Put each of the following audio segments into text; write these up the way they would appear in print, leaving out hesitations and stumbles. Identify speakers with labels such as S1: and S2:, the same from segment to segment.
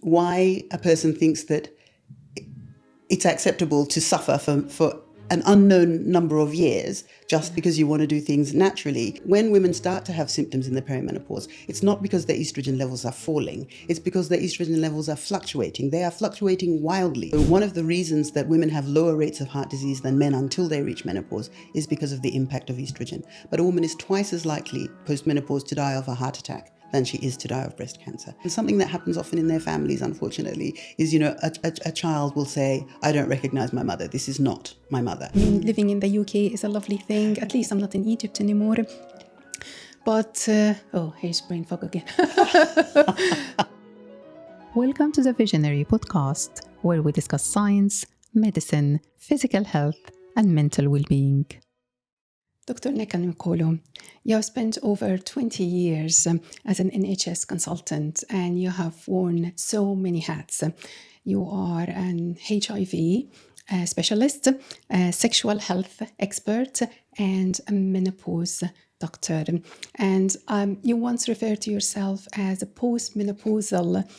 S1: why a person thinks that it's acceptable to suffer for an unknown number of years just because you want to do things naturally. When women start to have symptoms in the perimenopause, it's not because their estrogen levels are falling, it's because their estrogen levels are fluctuating. They are fluctuating wildly. So one of the reasons that women have lower rates of heart disease than men until they reach menopause is because of the impact of estrogen. But a woman is twice as likely post-menopause to die of a heart attack than she is to die of breast cancer. And something that happens often in their families, unfortunately, is, a child will say, I don't recognize my mother. This is not my mother.
S2: I mean, living in the UK is a lovely thing. At least I'm not in Egypt anymore. But, here's brain fog again.
S3: Welcome to the Visionary podcast, where we discuss science, medicine, physical health, and mental well-being.
S2: Dr. Nneka Nwokolo, you have spent over 20 years as an NHS consultant, and you have worn so many hats. You are an HIV specialist, a sexual health expert, and a menopause doctor. And you once referred to yourself as a post-menopausal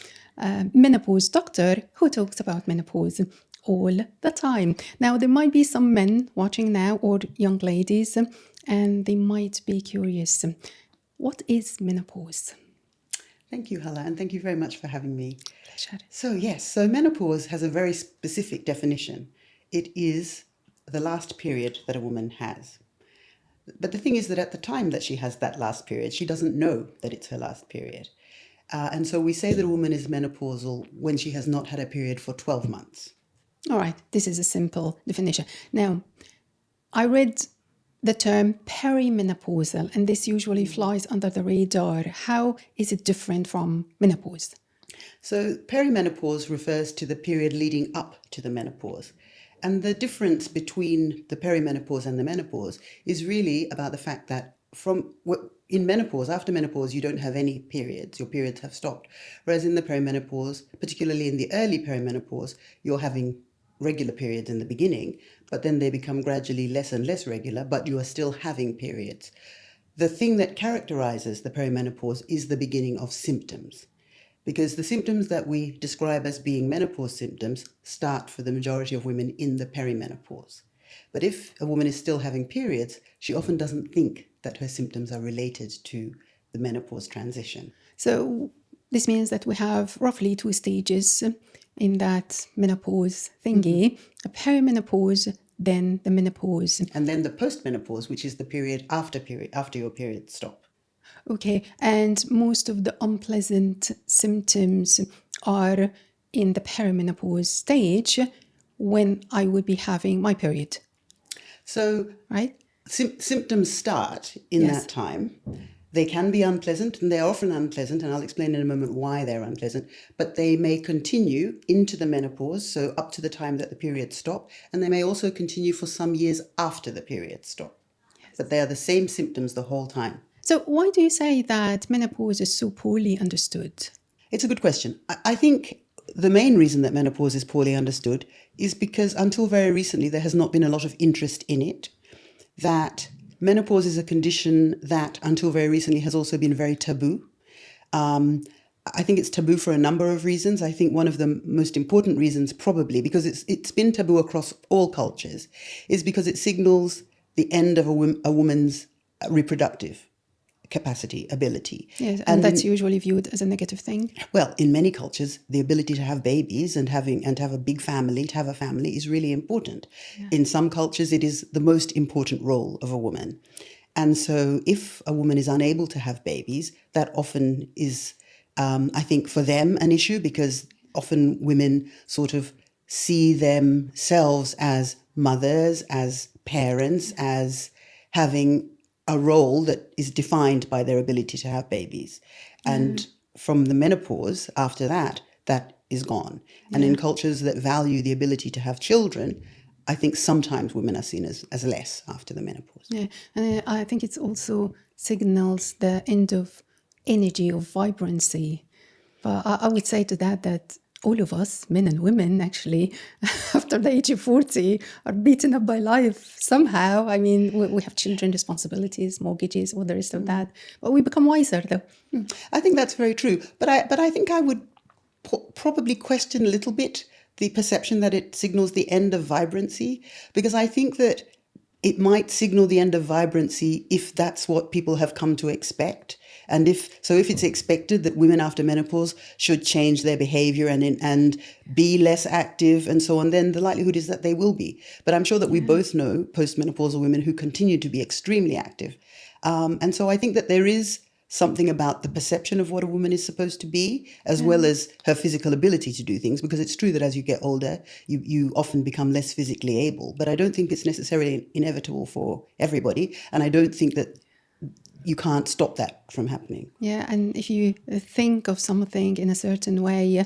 S2: menopause doctor who talks about menopause all the time. Now, there might be some men watching now or young ladies, and they might be curious. What is menopause?
S1: Thank you, Hala, and thank you very much for having me.
S2: Pleasure.
S1: So menopause has a very specific definition. It is the last period that a woman has. But the thing is that at the time that she has that last period, she doesn't know that it's her last period. And so we say that a woman is menopausal when she has not had a period for 12 months.
S2: All right, this is a simple definition. Now, I read the term perimenopausal, and this usually flies under the radar. How is it different from menopause?
S1: So perimenopause refers to the period leading up to the menopause. And the difference between the perimenopause and the menopause is really about the fact that in menopause, after menopause, you don't have any periods. Your periods have stopped. Whereas in the perimenopause, particularly in the early perimenopause, you're having regular periods in the beginning, but then they become gradually less and less regular, but you are still having periods. The thing that characterizes the perimenopause is the beginning of symptoms, because the symptoms that we describe as being menopause symptoms start for the majority of women in the perimenopause. But if a woman is still having periods, she often doesn't think that her symptoms are related to the menopause transition.
S2: So this means that we have roughly 2 stages in that menopause thingy, a perimenopause, then the menopause.
S1: And then the postmenopause, which is the period after your periods stop.
S2: Okay, and most of the unpleasant symptoms are in the perimenopause stage when I would be having my period.
S1: So,
S2: right?
S1: Symptoms start in that time. They can be unpleasant, and they're often unpleasant, and I'll explain in a moment why they're unpleasant, but they may continue into the menopause, so up to the time that the periods stop, and they may also continue for some years after the periods stop. Yes. But they are the same symptoms the whole time.
S2: So why do you say that menopause is so poorly understood?
S1: It's a good question. I think the main reason that menopause is poorly understood is because until very recently there has not been a lot of interest in it, that menopause is a condition that until very recently has also been very taboo. I think it's taboo for a number of reasons. I think one of the most important reasons, probably because it's been taboo across all cultures, is because it signals the end of a woman's reproductive capacity, ability.
S2: Yes, and that's usually viewed as a negative thing.
S1: Well, in many cultures, the ability to have babies and to have a big family, to have a family is really important. Yeah. In some cultures, it is the most important role of a woman. And so if a woman is unable to have babies, that often is, I think, for them an issue, because often women sort of see themselves as mothers, as parents, as having a role that is defined by their ability to have babies. And from the menopause, after that, that is gone. And in cultures that value the ability to have children, I think sometimes women are seen as less after the menopause.
S2: Yeah, and I think it also signals the end of energy, of vibrancy. But I would say to that all of us, men and women, actually, after the age of 40, are beaten up by life somehow. I mean, we have children, responsibilities, mortgages, all the rest of that. But we become wiser, though.
S1: I think that's very true. But I think I would probably question a little bit the perception that it signals the end of vibrancy, because I think that it might signal the end of vibrancy if that's what people have come to expect. And if it's expected that women after menopause should change their behavior and be less active and so on, then the likelihood is that they will be. But I'm sure that we both know postmenopausal women who continue to be extremely active. And so I think that there is something about the perception of what a woman is supposed to be, as well as her physical ability to do things, because it's true that as you get older, you often become less physically able. But I don't think it's necessarily inevitable for everybody. And I don't think that you can't stop that from happening.
S2: Yeah, and if you think of something in a certain way,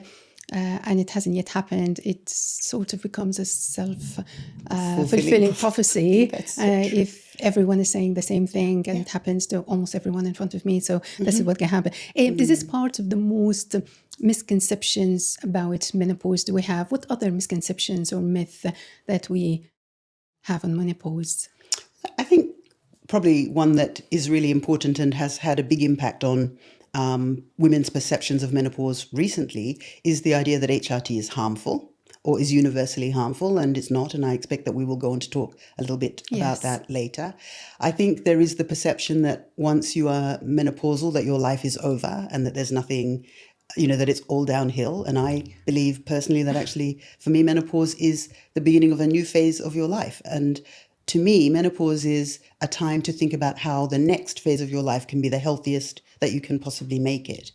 S2: and it hasn't yet happened, it sort of becomes a self-fulfilling prophecy. If everyone is saying the same thing and it happens to almost everyone in front of me, so this is what can happen. This is part of the most misconceptions about menopause do we have? What other misconceptions or myth that we have on menopause?
S1: I think probably one that is really important and has had a big impact on women's perceptions of menopause recently is the idea that HRT is harmful or is universally harmful, and it's not. And I expect that we will go on to talk a little bit about that later. I think there is the perception that once you are menopausal, that your life is over and that there's nothing, that it's all downhill. And I believe personally that actually for me, menopause is the beginning of a new phase of your life. And to me, menopause is a time to think about how the next phase of your life can be the healthiest that you can possibly make it.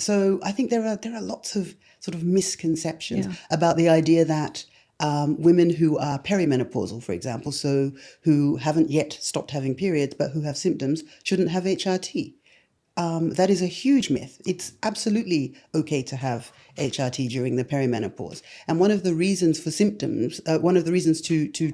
S1: So I think there are lots of sort of misconceptions about the idea that women who are perimenopausal, for example, so who haven't yet stopped having periods but who have symptoms, shouldn't have HRT. That is a huge myth. It's absolutely okay to have HRT during the perimenopause. And one of the reasons for symptoms, one of the reasons to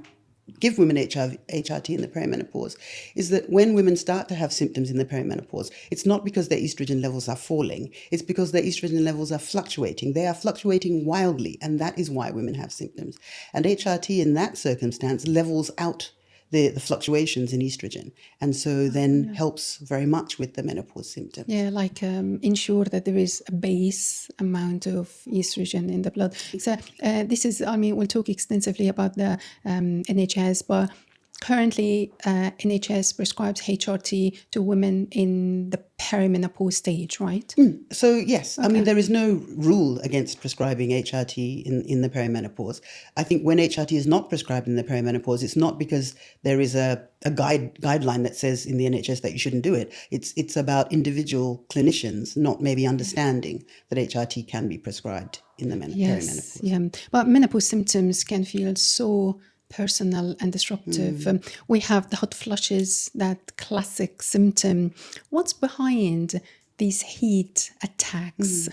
S1: give women HRT in the perimenopause is that when women start to have symptoms in the perimenopause, it's not because their estrogen levels are falling. It's because their estrogen levels are fluctuating. They are fluctuating wildly, and that is why women have symptoms. And HRT in that circumstance levels out the fluctuations in estrogen, and so then helps very much with the menopause symptoms.
S2: Yeah, like ensure that there is a base amount of estrogen in the blood. So this is, we'll talk extensively about the NHS, but currently NHS prescribes HRT to women in the perimenopause stage, right?
S1: So yes, there is no rule against prescribing HRT in the perimenopause. I think when HRT is not prescribed in the perimenopause, it's not because there is a guideline that says in the NHS that you shouldn't do it. It's about individual clinicians not maybe understanding that HRT can be prescribed in the perimenopause.
S2: Yeah, but menopause symptoms can feel so personal and disruptive. We have the hot flushes, that classic symptom. What's behind these heat attacks?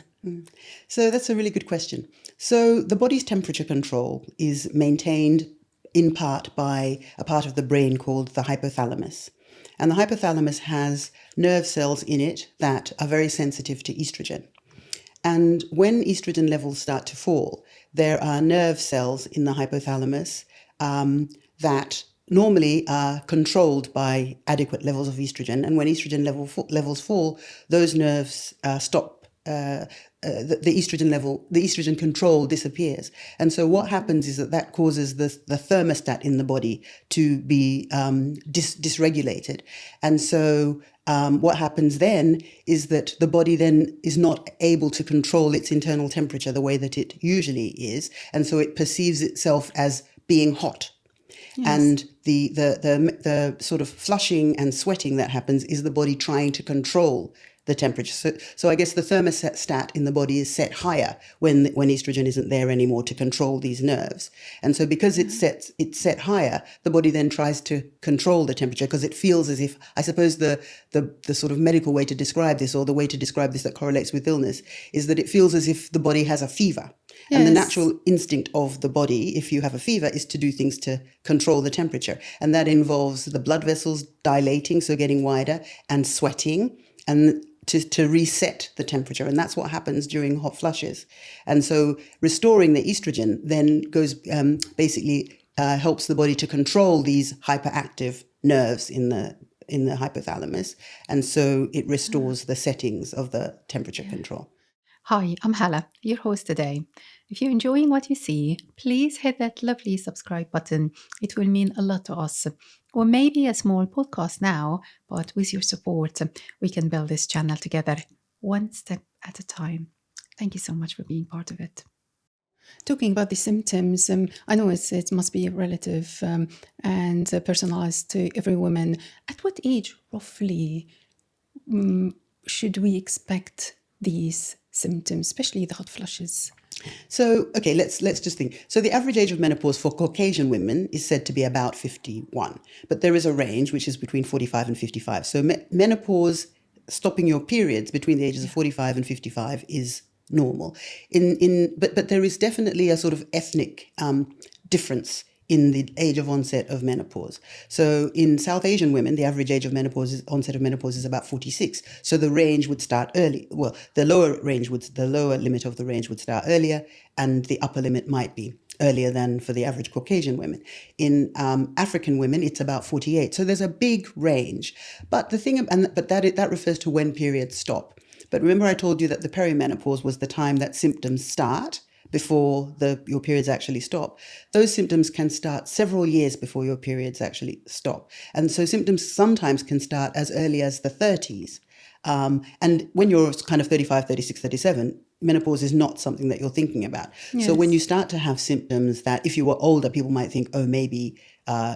S1: So that's a really good question. So the body's temperature control is maintained in part by a part of the brain called the hypothalamus. And the hypothalamus has nerve cells in it that are very sensitive to estrogen. And when estrogen levels start to fall, there are nerve cells in the hypothalamus that normally are controlled by adequate levels of estrogen. And when estrogen levels fall, those nerves stop. The estrogen control disappears. And so what happens is that causes the thermostat in the body to be dysregulated. And so what happens then is that the body then is not able to control its internal temperature the way that it usually is. And so it perceives itself as being hot. Yes. And the sort of flushing and sweating that happens is the body trying to control the temperature. So I guess the thermostat in the body is set higher when estrogen isn't there anymore to control these nerves. And so because it's set higher, the body then tries to control the temperature because it feels as if, I suppose the sort of medical way to describe this, or the way to describe this that correlates with illness, is that it feels as if the body has a fever. Yes. And the natural instinct of the body, if you have a fever, is to do things to control the temperature. And that involves the blood vessels dilating, so getting wider, and sweating, and to reset the temperature. And that's what happens during hot flushes. And so restoring the estrogen then goes helps the body to control these hyperactive nerves in the hypothalamus. And so it restores the settings of the temperature control.
S3: Hi, I'm Hala, your host today. If you're enjoying what you see, please hit that lovely subscribe button. It will mean a lot to us. Or maybe a small podcast now, but with your support, we can build this channel together, one step at a time. Thank you so much for being part of it.
S2: Talking about the symptoms, I know it must be relative and personalized to every woman. At what age, roughly, should we expect these symptoms, especially the hot flushes?
S1: So, okay, let's just think. So the average age of menopause for Caucasian women is said to be about 51, but there is a range which is between 45 and 55. So menopause, stopping your periods between the ages of 45 and 55 is normal. But there is definitely a sort of ethnic difference in the age of onset of menopause. So in South Asian women, the average age of onset of menopause is about 46. So the range would start early. Well, the lower limit of the range would start earlier, and the upper limit might be earlier than for the average Caucasian women. In African women, it's about 48. So there's a big range. But that refers to when periods stop. But remember I told you that the perimenopause was the time that symptoms start before your periods actually stop. Those symptoms can start several years before your periods actually stop. And so symptoms sometimes can start as early as the 30s. And when you're kind of 35, 36, 37, menopause is not something that you're thinking about.
S2: Yes.
S1: So when you start to have symptoms that if you were older, people might think, oh, maybe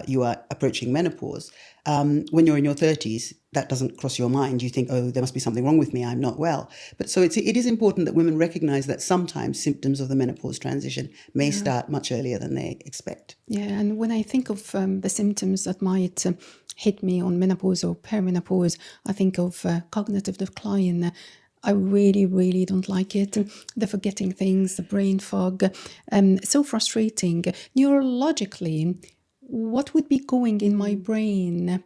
S1: you are approaching menopause. When you're in your 30s, that doesn't cross your mind. You think, oh, there must be something wrong with me. I'm not well. But so it is important that women recognize that sometimes symptoms of the menopause transition may start much earlier than they expect.
S2: Yeah, and when I think of the symptoms that might hit me on menopause or perimenopause, I think of cognitive decline. I really, really don't like it. The forgetting things, the brain fog, so frustrating. Neurologically, what would be going in my brain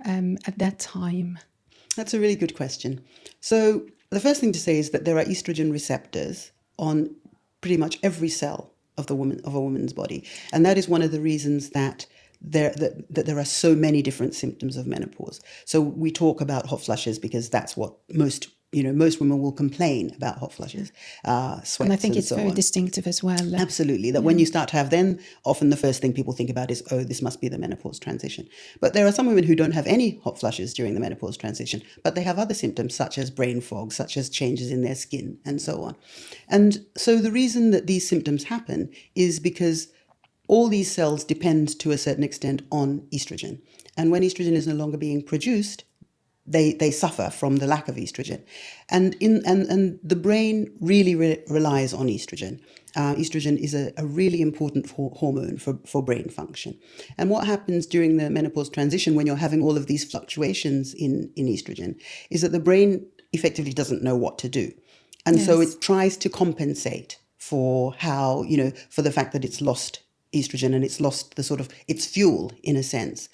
S2: at that time?
S1: That's a really good question. So the first thing to say is that there are estrogen receptors on pretty much every cell of a woman's body, and that is one of the reasons that there are so many different symptoms of menopause. So we talk about hot flushes because that's what most women will complain about, hot flushes, sweats,
S2: And I think it's
S1: so
S2: very
S1: on.
S2: distinctive as well.
S1: Absolutely. That when you start to have them, often the first thing people think about is, oh, this must be the menopause transition. But there are some women who don't have any hot flushes during the menopause transition, but they have other symptoms such as brain fog, such as changes in their skin, and so on. And so the reason that these symptoms happen is because all these cells depend to a certain extent on estrogen. And when estrogen is no longer being produced, they suffer from the lack of estrogen. And the brain really relies on estrogen. Estrogen is a really important hormone for brain function. And what happens during the menopause transition when you're having all of these fluctuations in estrogen is that the brain effectively doesn't know what to do. And so it tries to compensate for for the fact that it's lost estrogen and it's lost its fuel in a sense.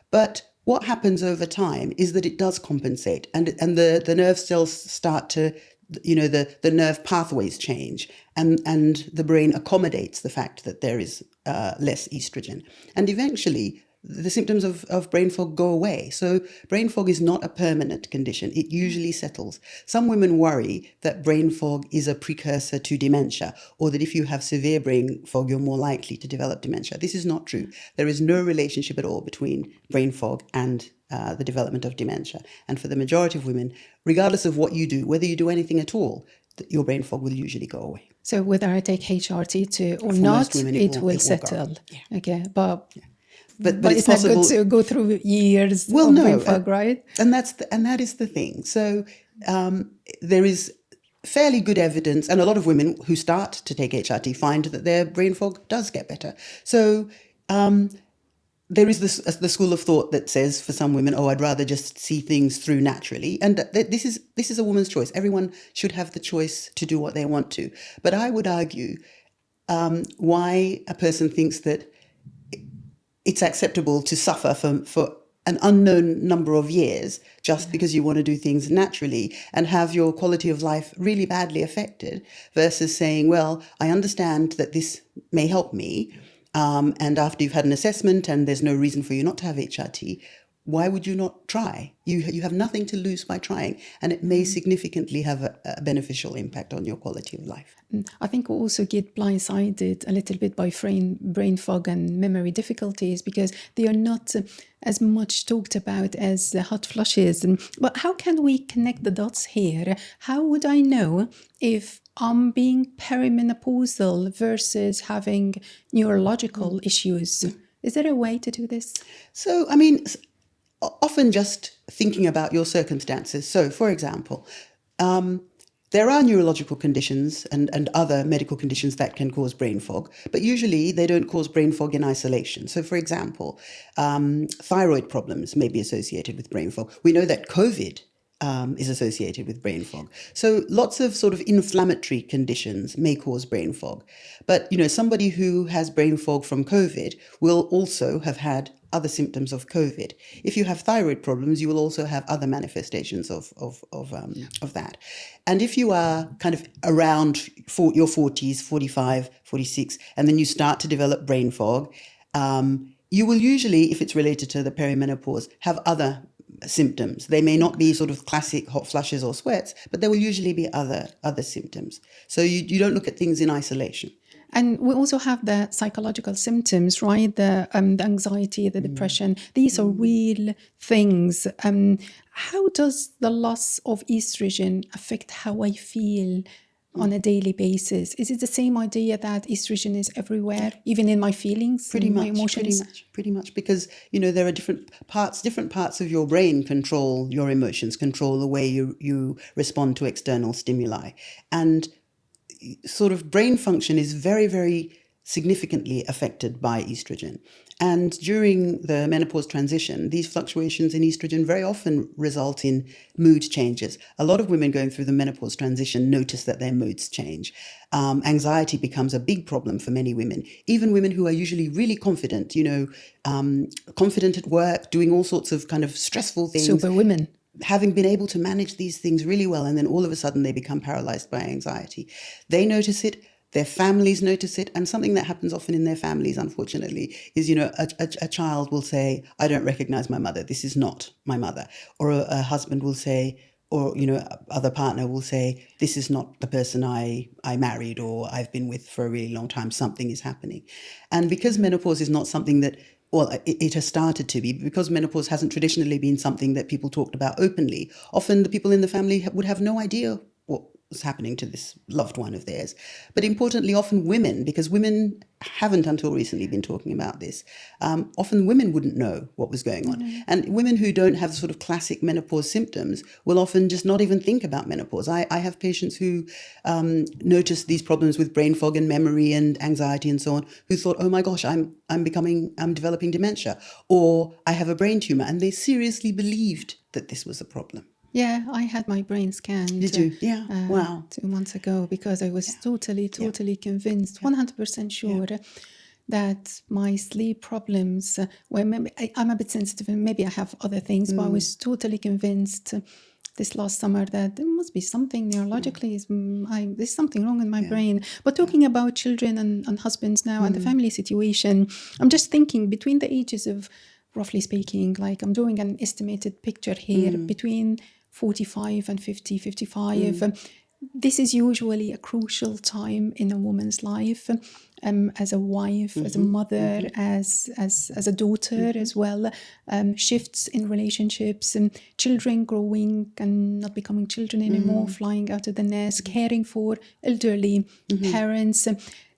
S1: But what happens over time is that it does compensate, and the nerve cells start to, the nerve pathways change, and the brain accommodates the fact that there is less estrogen, and eventually the symptoms of brain fog go away. So brain fog is not a permanent condition. It usually settles. Some women worry that brain fog is a precursor to dementia, or that if you have severe brain fog, you're more likely to develop dementia. This is not true. There is no relationship at all between brain fog and the development of dementia. And for the majority of women, regardless of what you do, whether you do anything at all, your brain fog will usually go away.
S2: So whether I take HRT or
S1: For
S2: not,
S1: most women,
S2: it will
S1: go.
S2: settle.
S1: Yeah.
S2: Okay, but
S1: it's
S2: not
S1: possible
S2: good to go through years of brain fog, right?
S1: And that is the thing. So there is fairly good evidence, and a lot of women who start to take HRT find that their brain fog does get better. So there is the school of thought that says for some women, oh, I'd rather just see things through naturally, and this is a woman's choice. Everyone should have the choice to do what they want to. But I would argue why a person thinks that it's acceptable to suffer for an unknown number of years just because you want to do things naturally and have your quality of life really badly affected, versus saying, well, I understand that this may help me, and after you've had an assessment and there's no reason for you not to have HRT, why would you not try? You have nothing to lose by trying, and it may significantly have a beneficial impact on your quality of life.
S2: I think we also get blindsided a little bit by brain fog and memory difficulties because they are not as much talked about as the hot flushes. But how can we connect the dots here? How would I know if I'm being perimenopausal versus having neurological issues? Is there a way to do this?
S1: So, I mean, often just thinking about your circumstances. So, for example, there are neurological conditions and other medical conditions that can cause brain fog, but usually they don't cause brain fog in isolation. So, for example, thyroid problems may be associated with brain fog. We know that COVID is associated with brain fog. So lots of sort of inflammatory conditions may cause brain fog. But, somebody who has brain fog from COVID will also have had other symptoms of COVID. If you have thyroid problems, you will also have other manifestations of that. And if you are kind of around your 40s, 45, 46, and then you start to develop brain fog, you will usually, if it's related to the perimenopause, have other symptoms. They may not be sort of classic hot flushes or sweats, but there will usually be other symptoms. So you don't look at things in isolation.
S2: And we also have the psychological symptoms, right? The anxiety, the depression. These are real things. How does the loss of estrogen affect how I feel on a daily basis? Is it the same idea that estrogen is everywhere, even in my feelings, my emotions?
S1: Pretty much, because there are different parts of your brain control your emotions, control the way you respond to external stimuli, and sort of brain function is very, very significantly affected by estrogen. And during the menopause transition, these fluctuations in estrogen very often result in mood changes. A lot of women going through the menopause transition notice that their moods change. Anxiety becomes a big problem for many women, even women who are usually really confident, confident at work, doing all sorts of kind of stressful things.
S2: Super women.
S1: Having been able to manage these things really well, and then all of a sudden they become paralyzed by anxiety. They notice it, their families notice it, and something that happens often in their families, unfortunately, is, a child will say, I don't recognize my mother, this is not my mother. Or a husband will say, or, other partner will say, this is not the person I married or I've been with for a really long time, something is happening. And because menopause is not something that, it has started to be, because menopause hasn't traditionally been something that people talked about openly. Often the people in the family would have no idea what was happening to this loved one of theirs. But importantly, often women, because women haven't until recently been talking about this, often women wouldn't know what was going on. Mm-hmm. And women who don't have sort of classic menopause symptoms will often just not even think about menopause. I have patients who notice these problems with brain fog and memory and anxiety and so on, who thought, oh my gosh, I'm developing dementia, or I have a brain tumor, and they seriously believed that this was a problem.
S2: Yeah, I had my brain scanned.
S1: Did you? Yeah. Wow.
S2: 2 months ago, because I was totally convinced, 100% sure that my sleep problems were, maybe I'm a bit sensitive and maybe I have other things, but I was totally convinced this last summer that there must be something neurologically, there's something wrong in my brain. But talking about children and husbands now and the family situation, I'm just thinking between the ages of, roughly speaking, like I'm doing an estimated picture here, between 45 and 50, 55. This is usually a crucial time in a woman's life, as a wife, as a mother, as a daughter as well. Shifts in relationships, children growing and not becoming children anymore, flying out of the nest, caring for elderly parents.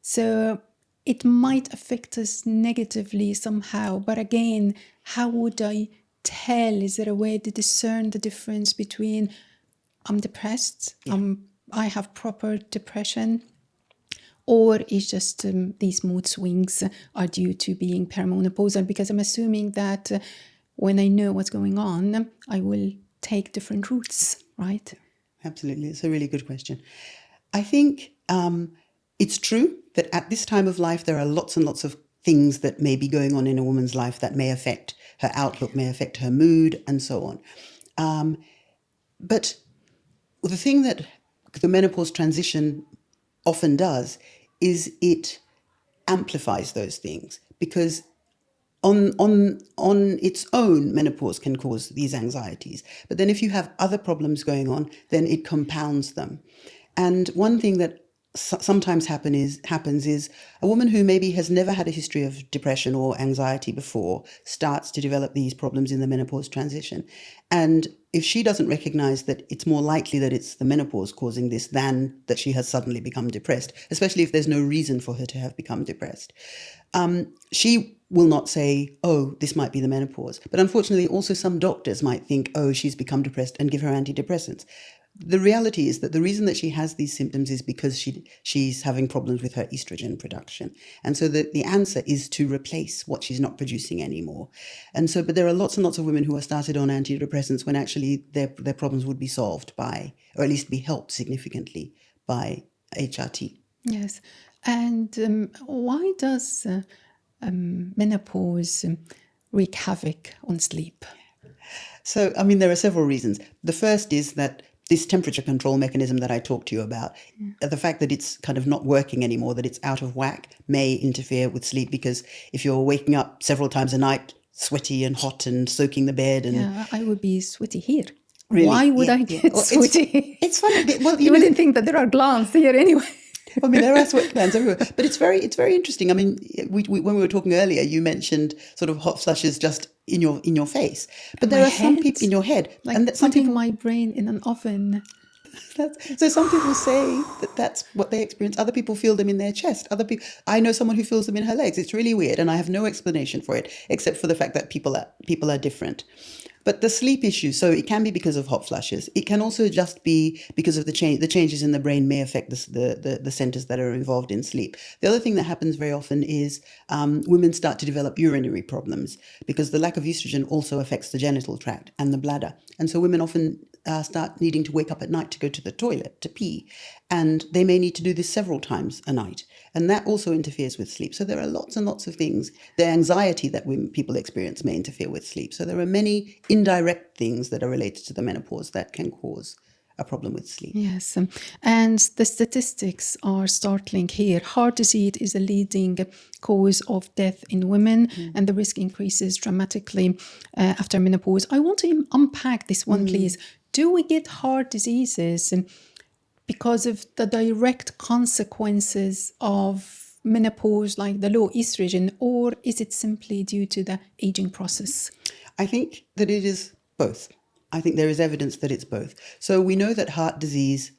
S2: So it might affect us negatively somehow. But again, how would I tell? Is there a way to discern the difference between I'm depressed, I have proper depression, or is just these mood swings are due to being perimenopausal? Because I'm assuming that when I know what's going on, I will take different routes, right?
S1: Absolutely. It's a really good question. I think it's true that at this time of life, there are lots and lots of things that may be going on in a woman's life that may affect her outlook, may affect her mood, and so on. But the thing that the menopause transition often does is it amplifies those things, because on its own, menopause can cause these anxieties. But then if you have other problems going on, then it compounds them. And one thing that sometimes happens is a woman who maybe has never had a history of depression or anxiety before starts to develop these problems in the menopause transition. And if she doesn't recognize that it's more likely that it's the menopause causing this than that she has suddenly become depressed, especially if there's no reason for her to have become depressed, she will not say, oh, this might be the menopause. But unfortunately, also some doctors might think, oh, she's become depressed and give her antidepressants. The reality is that the reason that she has these symptoms is because she's having problems with her estrogen production. And so the answer is to replace what she's not producing anymore. And so, but there are lots and lots of women who are started on antidepressants when actually their problems would be solved by, or at least be helped significantly by HRT.
S2: Yes. And why does menopause wreak havoc on sleep?
S1: So, I mean, there are several reasons. The first is that this temperature control mechanism that I talked to you about, the fact that it's kind of not working anymore, that it's out of whack, may interfere with sleep, because if you're waking up several times a night, sweaty and hot and soaking the bed and...
S2: Yeah, I would be sweaty here.
S1: Really?
S2: Why would I get
S1: Well,
S2: sweaty?
S1: It's funny. Well,
S2: you wouldn't think that there are glands here anyway.
S1: I mean, there are sweat glands everywhere, but it's very interesting. I mean, when we were talking earlier, you mentioned sort of hot flushes just in your face, but there are some people in your head,
S2: like
S1: and some
S2: putting
S1: people.
S2: my brain in an oven.
S1: So some people say that that's what they experience. Other people feel them in their chest. Other people, I know someone who feels them in her legs. It's really weird, and I have no explanation for it except for the fact that people are different. But the sleep issue, so it can be because of hot flushes. It can also just be because of the changes in the brain may affect the centers that are involved in sleep. The other thing that happens very often is women start to develop urinary problems because the lack of estrogen also affects the genital tract and the bladder. And so women often start needing to wake up at night to go to the toilet, to pee. And they may need to do this several times a night. And that also interferes with sleep. So there are lots and lots of things. The anxiety that people experience may interfere with sleep. So there are many indirect things that are related to the menopause that can cause a problem with sleep.
S2: Yes. And the statistics are startling here. Heart disease is a leading cause of death in women, and the risk increases dramatically after menopause. I want to unpack this one, please. Do we get heart diseases because of the direct consequences of menopause, like the low estrogen, or is it simply due to the aging process?
S1: I think that it is both. I think there is evidence that it's both. So we know that heart disease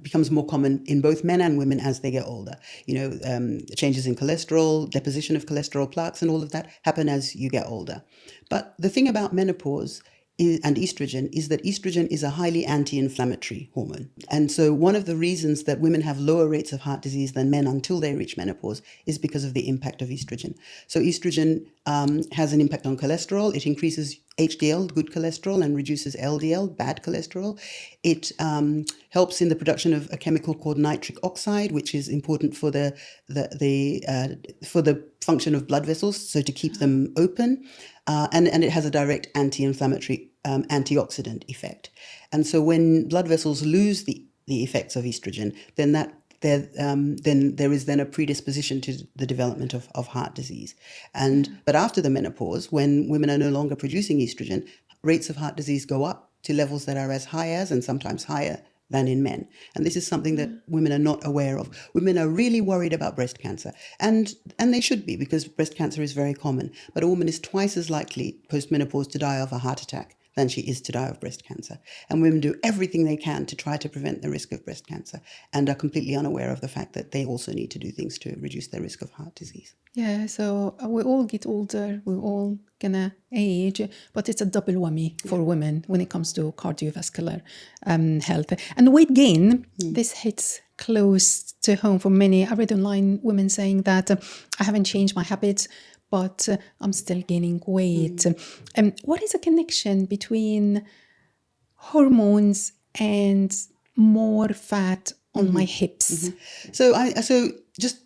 S1: becomes more common in both men and women as they get older. Changes in cholesterol, deposition of cholesterol plaques, and all of that happen as you get older. But the thing about menopause and estrogen is that estrogen is a highly anti-inflammatory hormone. And so one of the reasons that women have lower rates of heart disease than men until they reach menopause is because of the impact of estrogen. So estrogen has an impact on cholesterol. It increases HDL, good cholesterol, and reduces LDL, bad cholesterol. It helps in the production of a chemical called nitric oxide, which is important for the function of blood vessels, so to keep them open. And it has a direct anti-inflammatory antioxidant effect. And so when blood vessels lose the effects of estrogen, then there is a predisposition to the development of heart disease. But after the menopause, when women are no longer producing estrogen, rates of heart disease go up to levels that are as high as, and sometimes higher than in men. And this is something that women are not aware of. Women are really worried about breast cancer. And they should be, because breast cancer is very common. But a woman is twice as likely post-menopause to die of a heart attack than she is to die of breast cancer. And women do everything they can to try to prevent the risk of breast cancer and are completely unaware of the fact that they also need to do things to reduce their risk of heart disease.
S2: Yeah, so we all get older, we're all gonna age, but it's a double whammy for women when it comes to cardiovascular health. And weight gain, this hits close to home for many. I read online women saying that I haven't changed my habits, but I'm still gaining weight. What is a connection between hormones and more fat on my hips?
S1: So just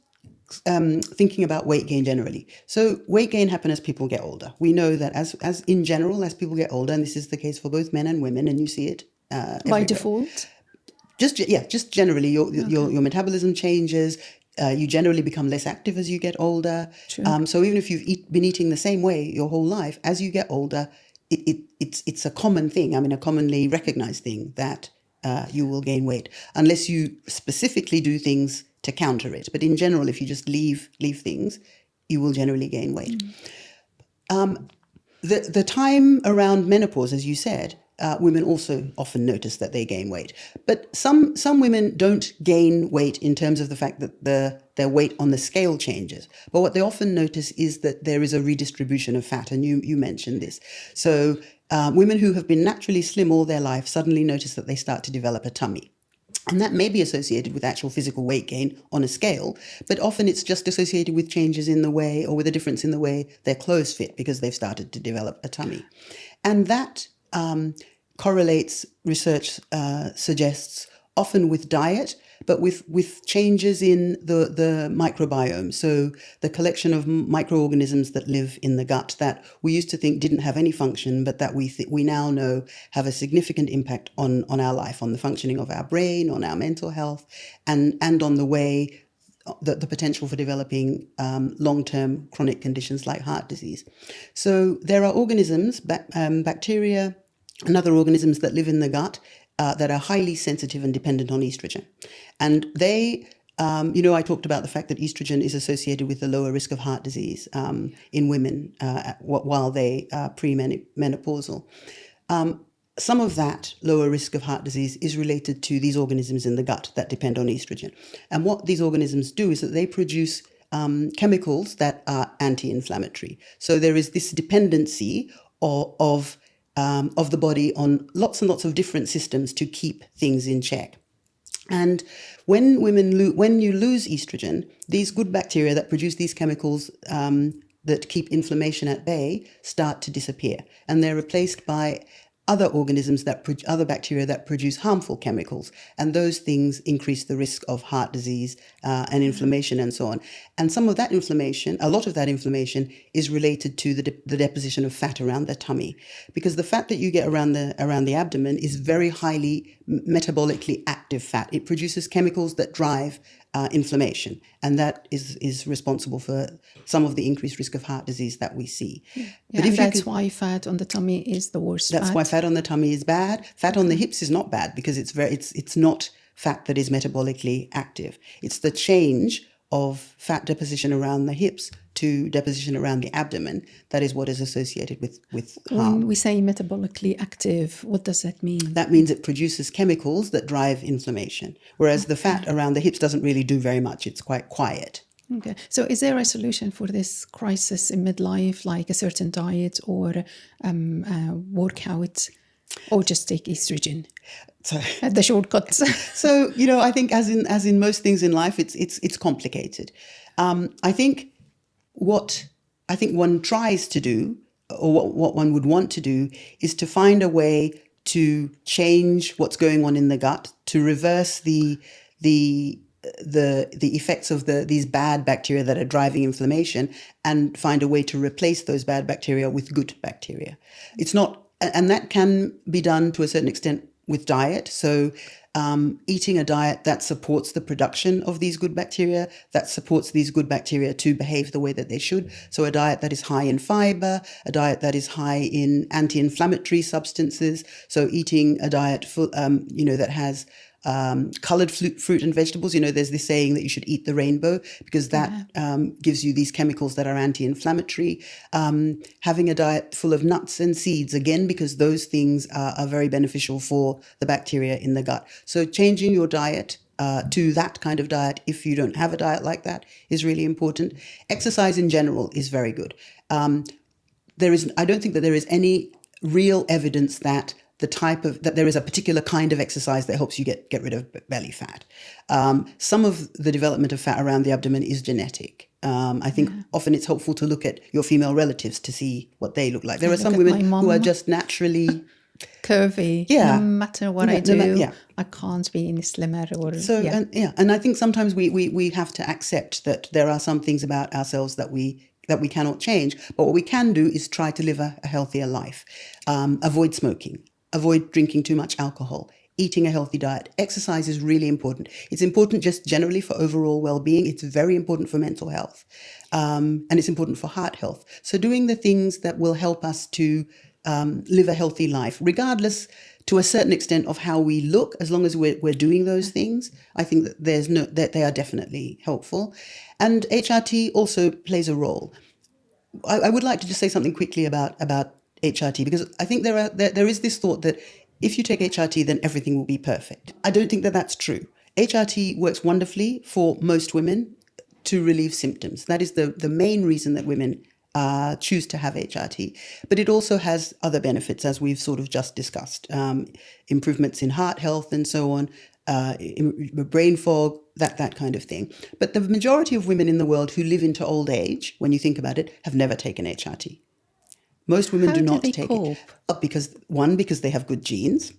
S1: thinking about weight gain generally. So weight gain happens as people get older. We know that as in general, as people get older, and this is the case for both men and women, and you see it
S2: by default.
S1: Just generally, your metabolism changes. You generally become less active as you get older.
S2: True.
S1: So even if you've been eating the same way your whole life, as you get older, it's a common thing. I mean, a commonly recognized thing that you will gain weight unless you specifically do things to counter it. But in general, if you just leave things, you will generally gain weight. The time around menopause, as you said, women also often notice that they gain weight. But some women don't gain weight in terms of the fact that their weight on the scale changes. But what they often notice is that there is a redistribution of fat, and you mentioned this. So women who have been naturally slim all their life suddenly notice that they start to develop a tummy. And that may be associated with actual physical weight gain on a scale, but often it's just associated with changes in the way, or with a difference in the way their clothes fit, because they've started to develop a tummy. And that correlates, research suggests, often with diet, but with changes in the microbiome. So the collection of microorganisms that live in the gut that we used to think didn't have any function, but that we now know have a significant impact on our life, on the functioning of our brain, on our mental health, and on the way, the potential for developing long-term chronic conditions like heart disease. So there are organisms, bacteria and other organisms that live in the gut that are highly sensitive and dependent on estrogen. And they, I talked about the fact that estrogen is associated with a lower risk of heart disease in women while they are premenopausal. Some of that lower risk of heart disease is related to these organisms in the gut that depend on estrogen. And what these organisms do is that they produce chemicals that are anti-inflammatory. So there is this dependency of the body on lots and lots of different systems to keep things in check. And when you lose estrogen, these good bacteria that produce these chemicals that keep inflammation at bay start to disappear, and they're replaced by other organisms other bacteria that produce harmful chemicals, and those things increase the risk of heart disease and inflammation and so on. And some of that inflammation, a lot of that inflammation, is related to the deposition of fat around the tummy, because the fat that you get around the abdomen is very highly metabolically active fat. It produces chemicals that drive inflammation, and that is responsible for some of the increased risk of heart disease that we see.
S2: But and that's why fat on the tummy is the worst.
S1: That's why fat on the tummy is bad. Fat on the hips is not bad, because it's not fat that is metabolically active. It's the change of fat deposition around the hips to deposition around the abdomen that is what is associated with harm.
S2: When we say metabolically active, what does that mean?
S1: That means it produces chemicals that drive inflammation, whereas the fat around the hips doesn't really do very much. It's quite quiet.
S2: Okay. So is there a solution for this crisis in midlife, like a certain diet or workout, or just take estrogen?
S1: So
S2: the shortcuts.
S1: So, I think as in most things in life, it's complicated. I think what one tries to do, or what one would want to do, is to find a way to change what's going on in the gut, to reverse the effects of these bad bacteria that are driving inflammation, and find a way to replace those bad bacteria with good bacteria. It's not, and that can be done to a certain extent with diet. So eating a diet that supports the production of these good bacteria, that supports these good bacteria to behave the way that they should. So a diet that is high in fiber, a diet that is high in anti-inflammatory substances. So eating a diet that has colored fruit and vegetables. There's this saying that you should eat the rainbow, because that gives you these chemicals that are anti-inflammatory. Having a diet full of nuts and seeds, again, because those things are very beneficial for the bacteria in the gut. So changing your diet to that kind of diet, if you don't have a diet like that, is really important. Exercise in general is very good. I don't think that there is any real evidence that there is a particular kind of exercise that helps you get rid of belly fat. Some of the development of fat around the abdomen is genetic. I think often it's helpful to look at your female relatives to see what they look like. There are some women who are just naturally
S2: curvy.
S1: Yeah.
S2: No matter what I do, I can't be any slimmer.
S1: And I think sometimes we have to accept that there are some things about ourselves that we cannot change. But what we can do is try to live a healthier life. Avoid smoking. Avoid drinking too much alcohol. eating a healthy diet. Exercise is really important. It's important just generally for overall well-being. It's very important for mental health. And it's important for heart health. So doing the things that will help us to live a healthy life, regardless to a certain extent of how we look, as long as we're doing those things, I think that they are definitely helpful. And HRT also plays a role. I would like to just say something quickly about HRT, because I think there is this thought that if you take HRT, then everything will be perfect. I don't think that that's true. HRT works wonderfully for most women to relieve symptoms. That is the main reason that women choose to have HRT. But it also has other benefits, as we've sort of just discussed. Improvements in heart health and so on, brain fog, that kind of thing. But the majority of women in the world who live into old age, when you think about it, have never taken HRT. Most women do not take it. Because they have good genes.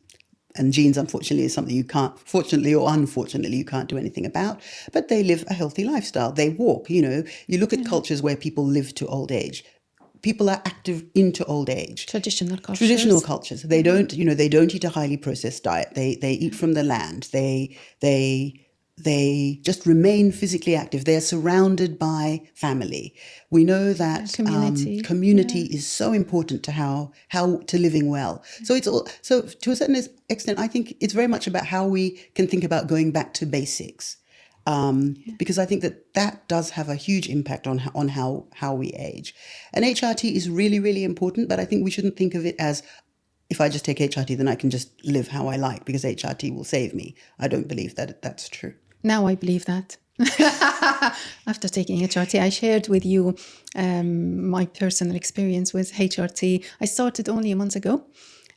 S1: And genes, unfortunately, is something you can't, fortunately or unfortunately, you can't do anything about. But they live a healthy lifestyle. They walk, you look at cultures where people live to old age. People are active into old age.
S2: Traditional cultures.
S1: They don't, they don't eat a highly processed diet. They eat from the land. They just remain physically active. They're surrounded by family. We know that community is so important to how to living well. So so to a certain extent, I think it's very much about how we can think about going back to basics, because I think that does have a huge impact on how we age. And HRT is really, really important, but I think we shouldn't think of it as, if I just take HRT, then I can just live how I like because HRT will save me. I don't believe that that's true.
S2: Now I believe that. After taking HRT, I shared with you my personal experience with HRT. I started only a month ago,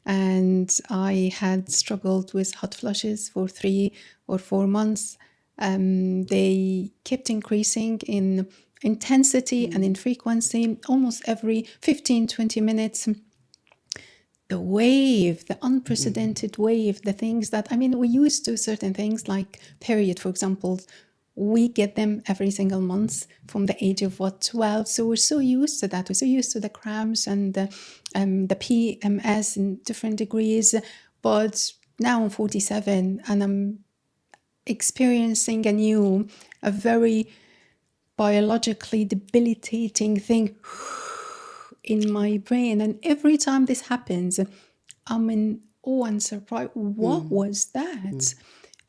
S2: and I had struggled with hot flushes for 3 or 4 months. They kept increasing in intensity and in frequency, almost every 15, 20 minutes. The wave, the unprecedented wave, the things that, we used to certain things like period, for example, we get them every single month from the age of 12. So we're so used to that. We're so used to the cramps and the PMS in different degrees. But now I'm 47 and I'm experiencing a very biologically debilitating thing in my brain. And every time this happens, I'm in awe and surprise. What was that?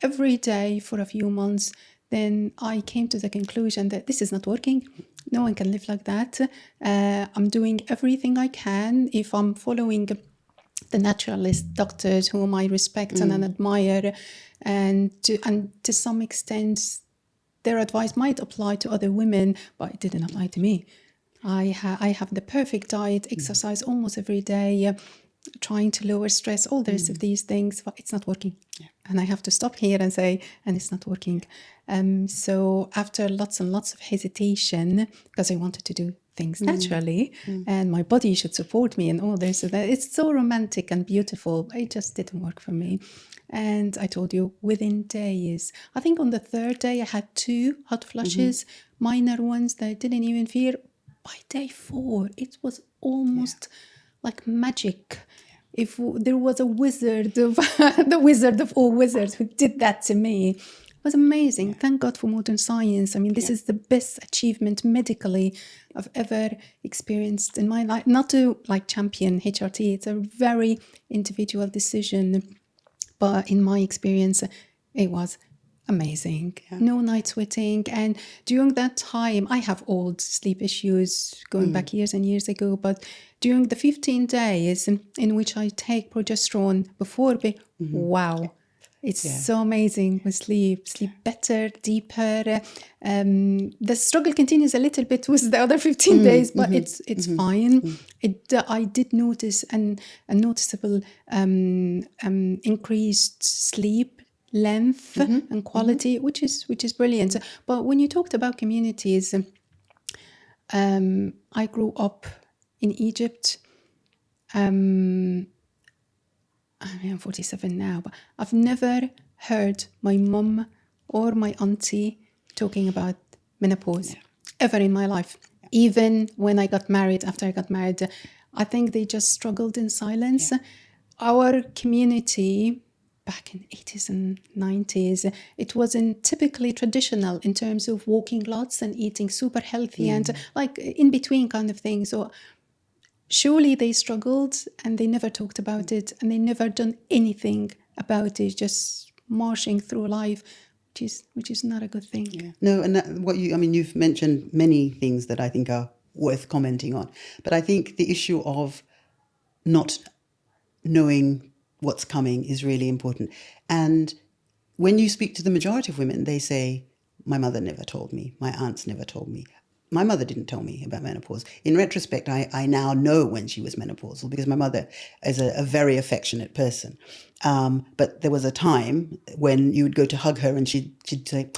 S2: Every day for a few months, then I came to the conclusion that this is not working. No one can live like that. I'm doing everything I can. If I'm following the naturalist doctors whom I respect and admire, and to some extent, their advice might apply to other women, but it didn't apply to me. I have the perfect diet, exercise almost every day, trying to lower stress, all the rest of these things, but it's not working. Yeah. And I have to stop here and say, and it's not working. So after lots and lots of hesitation, because I wanted to do things naturally, and my body should support me and all this, so that it's so romantic and beautiful, it just didn't work for me. And I told you, within days, I think on the 3rd day, I had 2 hot flushes, minor ones that I didn't even feel. By day 4, it was almost like magic. If there was a wizard of the wizard of all wizards who did that to me, it was amazing. Thank God for modern science. This is the best achievement medically I've ever experienced in my life. Not to champion HRT, it's a very individual decision, but in my experience, it was amazing. No night sweating. And during that time, I have old sleep issues going back years and years ago, but during the 15 days in which I take progesterone before wow, it's so amazing with sleep better, deeper. The struggle continues a little bit with the other 15 days, but it's fine. I did notice a noticeable increased sleep length and quality, which is brilliant. But when you talked about communities, I grew up in Egypt. I'm 47 now, but I've never heard my mum or my auntie talking about menopause ever in my life. Even when I got married, after I got married, I think they just struggled in silence. Our community back in 80s and 90s, it wasn't typically traditional in terms of walking lots and eating super healthy and like in between kind of thing. So surely they struggled and they never talked about it and they never done anything about it, just marching through life, which is not a good thing.
S1: Yeah. No, and you've mentioned many things that I think are worth commenting on. But I think the issue of not knowing what's coming is really important. And when you speak to the majority of women, they say, my mother never told me, my aunts never told me. My mother didn't tell me about menopause. In retrospect, I now know when she was menopausal because my mother is a very affectionate person. But there was a time when you would go to hug her and she'd say,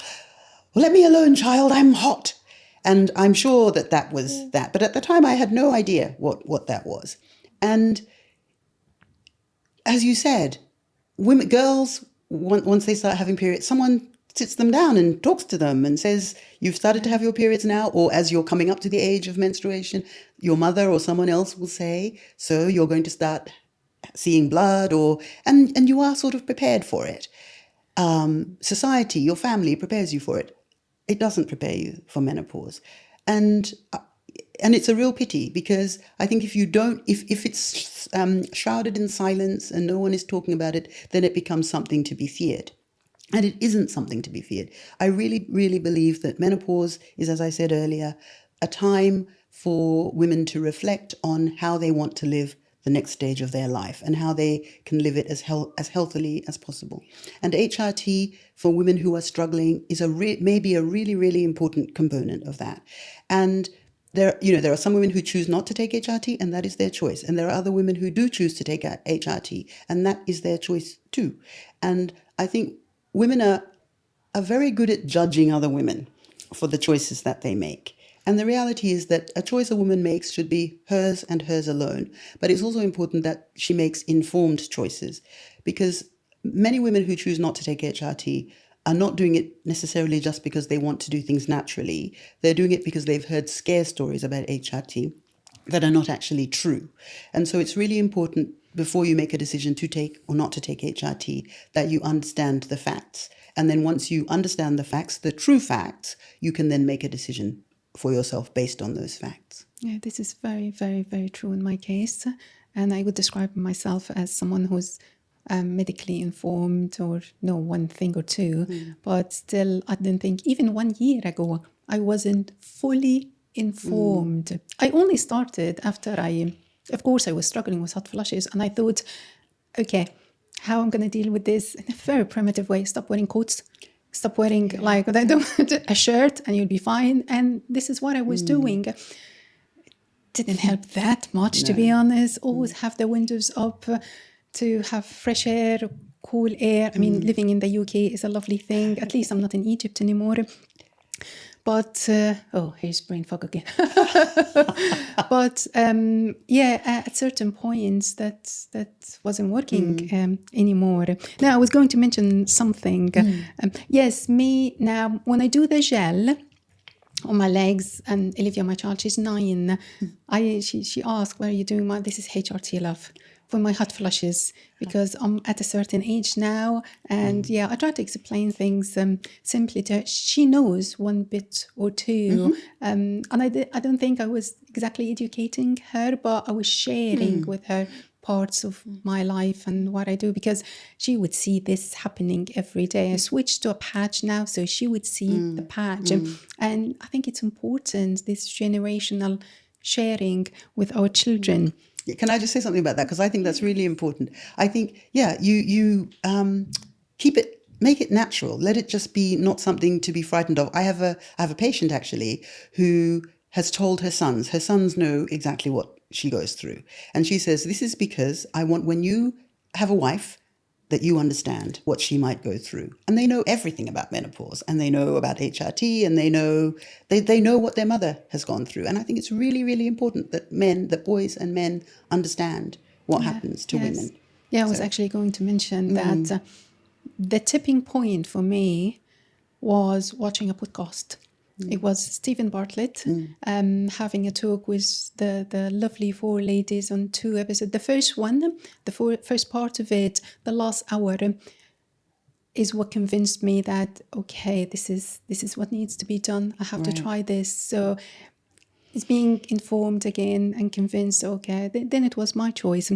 S1: well, let me alone, child, I'm hot. And I'm sure that was that. But at the time, I had no idea what that was. And as you said, girls, once they start having periods, someone sits them down and talks to them and says, you've started to have your periods now, or as you're coming up to the age of menstruation, your mother or someone else will say, so you're going to start seeing blood, and you are sort of prepared for it. Society, your family prepares you for it. It doesn't prepare you for menopause. And it's a real pity because I think if it's shrouded in silence and no one is talking about it, then it becomes something to be feared. And it isn't something to be feared. I really, really believe that menopause is, as I said earlier, a time for women to reflect on how they want to live the next stage of their life and how they can live it as healthily as possible. And HRT for women who are struggling is maybe a really, really important component of that. And there are some women who choose not to take HRT, and that is their choice. And there are other women who do choose to take HRT, and that is their choice too. And I think women are very good at judging other women for the choices that they make. And the reality is that a choice a woman makes should be hers and hers alone. But it's also important that she makes informed choices, because many women who choose not to take HRT are not doing it necessarily just because they want to do things naturally. They're doing it because they've heard scare stories about HRT that are not actually true. And so it's really important before you make a decision to take or not to take HRT that you understand the facts. And then once you understand the facts, the true facts, you can then make a decision for yourself based on those facts.
S2: Yeah, this is very, very, very true in my case. And I would describe myself as someone who's medically informed or know one thing or two, but still I didn't think, even 1 year ago, I wasn't fully informed. I only started after of course I was struggling with hot flushes, and I thought, okay, how I'm going to deal with this in a very primitive way. Stop wearing coats, stop wearing a shirt and you'll be fine. And this is what I was doing. Didn't help that much, to be honest. Always have the windows up to have fresh air, cool air. I mean, living in the UK is a lovely thing. At least I'm not in Egypt anymore. But, here's brain fog again. But, at certain points that wasn't working anymore. Now, I was going to mention something. Yes, me, now, when I do the gel on my legs, and Olivia, my child, she's 9, she asked, what are you doing? This is HRT, love, for my hot flushes, because I'm at a certain age now. And I try to explain things simply to her. She knows one bit or two. And I don't think I was exactly educating her, but I was sharing with her parts of my life and what I do, because she would see this happening every day. I switched to a patch now, so she would see the patch. And I think it's important, this generational sharing with our children.
S1: Can I just say something about that? Because I think that's really important. I think, you keep it, make it natural. Let it just be not something to be frightened of. I have a patient actually who has told her sons. Her sons know exactly what she goes through. And she says, this is because I want, when you have a wife, that you understand what she might go through. And they know everything about menopause, and they know about HRT, and they know what their mother has gone through. And I think it's really, really important that boys and men understand what happens to women.
S2: Yeah, I was actually going to mention that the tipping point for me was watching a podcast. It was Stephen Bartlett having a talk with the lovely 4 ladies on 2 episodes. The first one, first part of it, the last hour, is what convinced me that, okay, this is what needs to be done. I have to try this. So it's being informed again and convinced, okay, then it was my choice.